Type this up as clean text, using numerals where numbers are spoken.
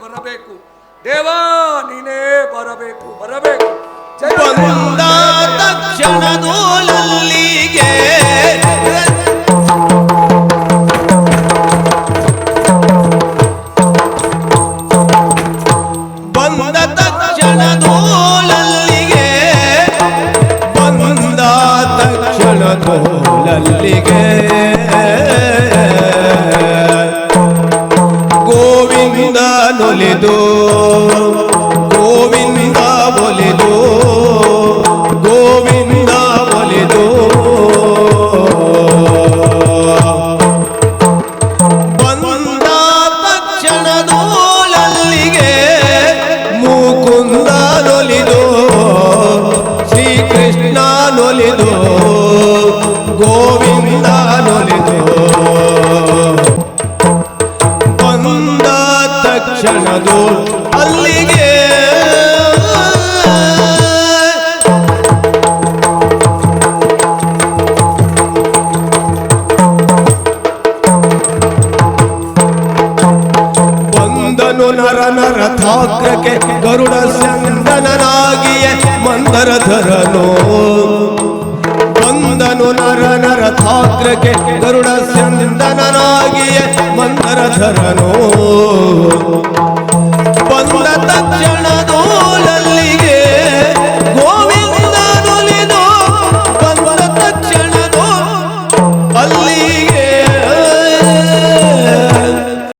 ಬರಬೇಕು. ದೇವಾ ನೀನೇ ಬರಬೇಕು ಬರಬೇಕು. ಬಂದ ತಕ್ಷಣದೋಲಲ್ಲಿಗೆ ಬಂದ ತಕ್ಷಣದೋಲಲ್ಲಿಗೆ ಬಂದ ತಕ್ಷಣದೋಲಲ್ಲಿಗೆ ಗೋವಿಂದ ನೊಲಿದು ಗೋವಿಂದ ಒಲಿದು ಗೋವಿಂದ ಒಲಿದು ಬಂದ ತಕ್ಷಣದೋಲಲ್ಲಿಗೆ ಮುಕುಂದ ನೊಲಿದು ಶ್ರೀಕೃಷ್ಣ ನೊಲಿದು ಗೋವಿಂದ ನೊಲಿದು ಬಂದ ತಕ್ಷಣದೋ ಅಲ್ಲಿಗೆ ಬಂದನು ನರ ನರಥಾಗ್ರಕ್ಕೆ ಗರುಡ ಚಂದನನಾಗಿಯೇ ಮಂದರಧರನು ಬಂದನು ನರ ನರಥಾಗ್ರಕ್ಕೆ ಗರುಡ ಚಂದನನಾಗಿಯೇ ಮಂದರಧರನು ಬಂದ ತಕ್ಷಣ